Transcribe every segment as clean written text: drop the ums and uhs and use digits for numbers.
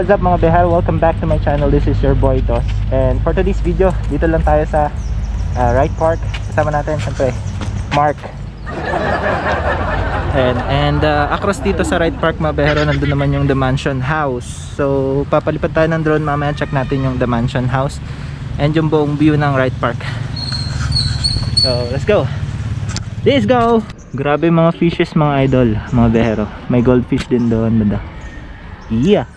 What's up mga behar? Welcome back to my channel. This is your boy Dos. And for today's video, dito lang tayo sa Wright Park. Kasama natin siyempre Mark. And across dito sa Wright Park mga behar, nandun naman yung The Mansion House. So papalipad tayo ng drone mamaya, check natin yung The Mansion House and yung buong view ng Wright Park. So let's go. Let's go! Grabe mga fishes mga idol, mga behero. May goldfish din doon, banda. Yeah!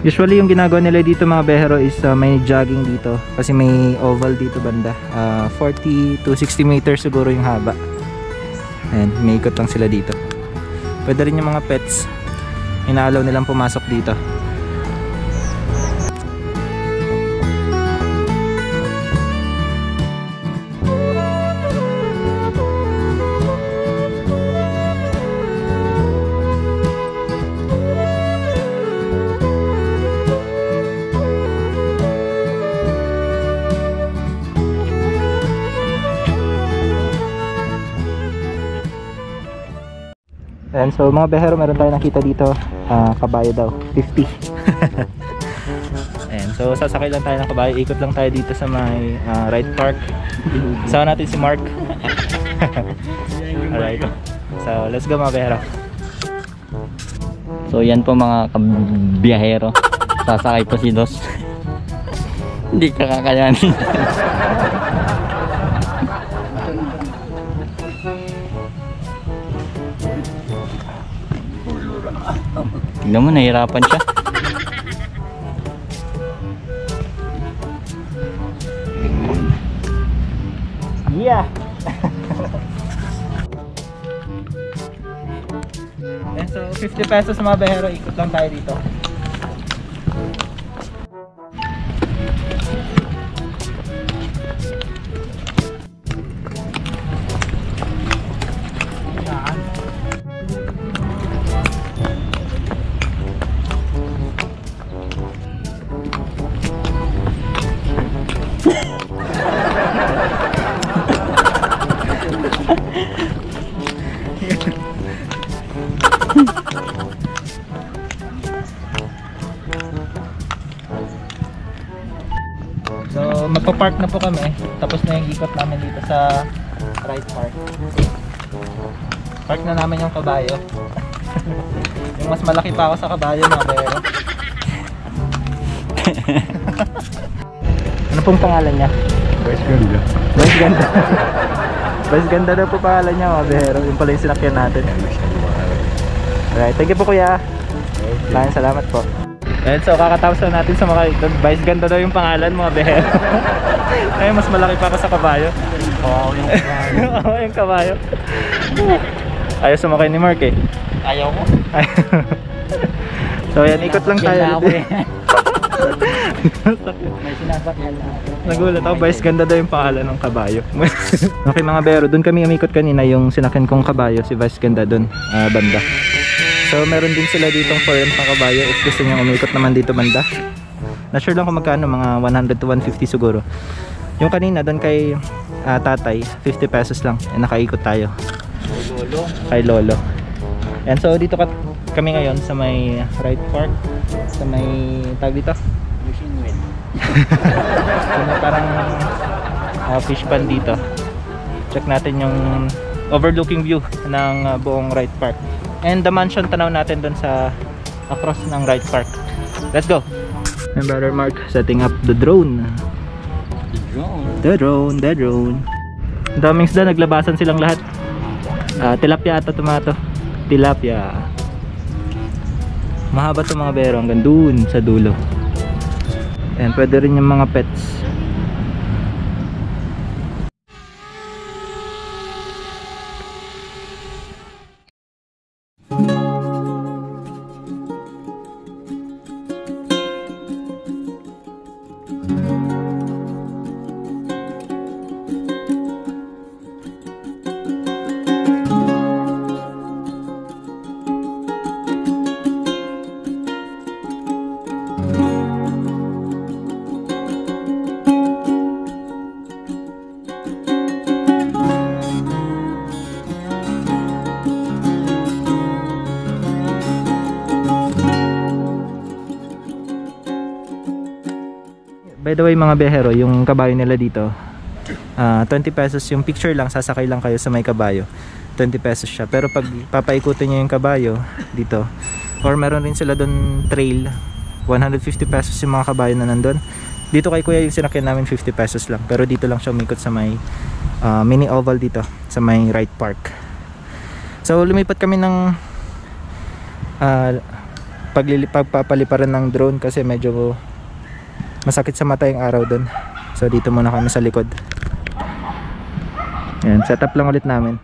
Usually yung ginagawa nila dito mga behero is may jogging dito. Kasi may oval dito banda. 40 to 60 meters siguro yung haba. Ayan, may ikot lang sila dito. Pwede rin yung mga pets. Inaalaw nilang pumasok dito. And so mga behero, meron tayo nakita dito, kabayo daw, 50. And so sasakay lang tayo ng kabayo, ikot lang tayo dito sa may Wright Park. Sama natin si Mark. Alright, so let's go mga behero. So yan po mga kabiyahero, sasakay po si Dos. Hindi ka kakayanin. Tignan mo, nahirapan siya. Yeah! And so 50 pesos mga behero, ikot lang tayo dito. So magpa-park na po kami. Tapos na yung ikot namin dito sa Wright Park. Park na namin yung kabayo. Yung mas malaki pa ako sa kabayo mga bero. Ano pong pangalan niya? Vice Ganda. Vice Ganda. Vice Ganda na po pangalan niya mga bero. Yung pala yung sinakyan natin. Alright, thank you po kuya. Maraming salamat po. And so kakatapos na natin sa mga Vice Ganda daw yung pangalan mga behero. Ay mas malaki pa ako sa kabayo. Oo, yung kabayo. Oo, yung kabayo. Ayaw sumakay ni Mark eh. Ayaw ko. So yan, ikot lang tayo. May sinasakyan na. Nagulat ako, Vice Ganda daw yung pangalan ng kabayo. Okay mga behero, doon kami umikot kanina, yung sinakyan kong kabayo, si Vice Ganda doon, banda. So meron din sila ditong foreign pang kabayo if gusto nyo umikot naman dito banda. Not sure lang kung magkano, mga 100 to 150 siguro. Yung kanina doon kay tatay, 50 pesos lang, nakaikot tayo kay lolo. And so dito kami ngayon sa may Wright Park, sa may tag dito so may parang fish pond dito. Check natin yung overlooking view ng buong Wright Park. And the mansion, tanaw natin dun sa across ng Wright Park. Let's go! My brother Mark setting up the drone. The drone. Ang daming isda, naglabasan silang lahat. Tilapia ata tomato. Tilapia. Mahaba to mga bero, hanggang dun sa dulo. And pwede rin yung mga pets. By the way mga behero, yung kabayo nila dito 20 pesos yung picture lang, sasakay lang kayo sa may kabayo, 20 pesos siya. Pero pag papaikutin nyo yung kabayo dito, or meron rin sila doon trail, 150 pesos yung mga kabayo na nandun. Dito kay kuya yung sinakyan namin 50 pesos lang, pero dito lang siya umikot sa may mini oval dito sa may right park. So lumipat kami ng pagpapaliparan ng drone kasi medyo masakit sa mata yung araw doon. So dito muna kami sa likod. Yan, setup lang ulit namin.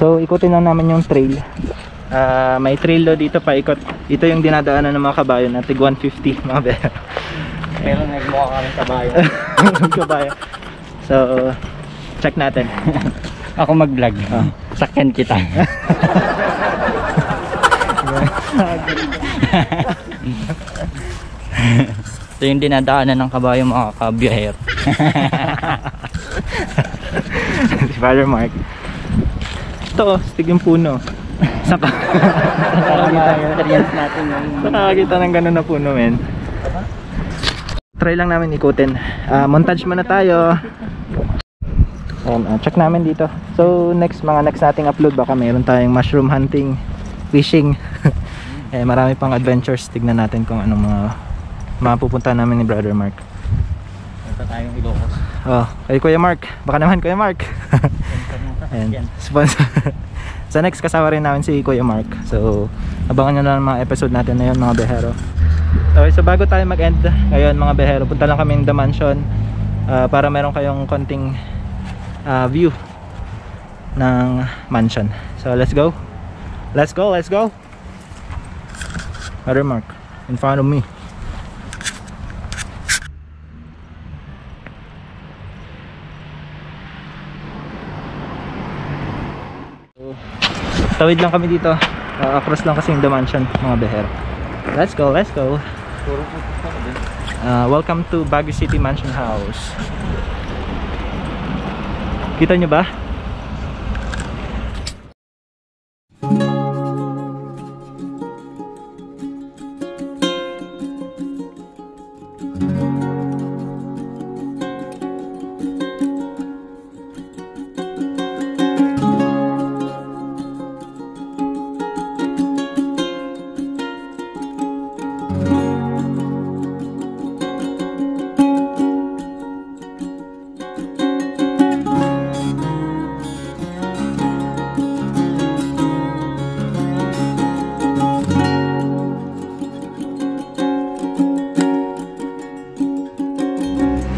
So ikutin lang namin yung trail. May trail do dito pa ikot. Ito yung dinadaanan ng mga kabayo na tig 150 mga behero. Pero nagmukha kaming kabayo. Kabayo. So check natin. Ako mag-vlog. Sakyan kita. Ito yung dinadaanan ng kabayo mga kabiyahero. Si Father Mark. Ito, stig yung puno. Saka experience natin yung nakakita ng ganun na puno, men. Try lang namin ikutin. Montage muna tayo. Check namin dito. So next nating upload, baka mayroon tayong mushroom hunting, fishing. Marami pang adventures. Tignan natin kung anong mga mapupunta namin ni Brother Mark. Punta tayong Ilocos. Kay Kuya Mark. Baka naman Kuya Mark. Ayan, sponsor. Sa next kasama rin namin si Kuya Mark. So abangan nyo lang mga episode natin na yun mga behero. Okay, so bago tayo mag-end ngayon mga behero, punta lang kami in the mansion para meron kayong konting view ng mansion. So let's go. Let's go, let's go. Brother Mark, in front of me. Tawid lang kami dito. Across lang kasi yung the mansion mga behero. Let's go, let's go. Welcome to Baguio City Mansion House. Kita nyo ba?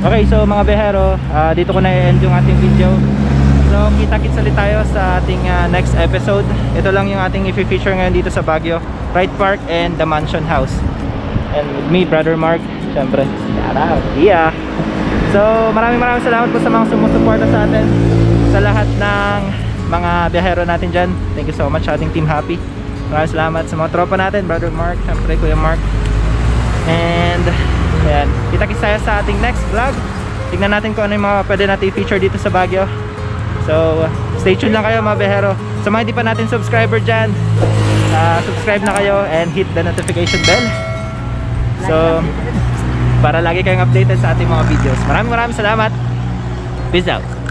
Okay, so mga behero, dito ko na i-end yung ating video. So kita-kits ulit tayo sa ating next episode. Ito lang yung ating i-feature ngayon dito sa Baguio, Right Park and the Mansion House. And with me, Brother Mark, syempre. Yeah. So maraming salamat po sa mga sumusuporta sa atin, sa lahat ng mga biyahero natin dyan. Thank you so much sa ating Team Happy. Maraming salamat sa mga tropa natin, Brother Mark, syempre Kuya Mark. And ayan, kita-kits tayo sa ating next vlog. Tignan natin kung ano yung mga pwede natin i-feature dito sa Baguio. So stay tuned lang kayo mga behero. Sa mga hindi pa natin subscriber dyan, subscribe na kayo and hit the notification bell. So para lagi kayong updated sa ating mga videos. Maraming salamat. Peace out.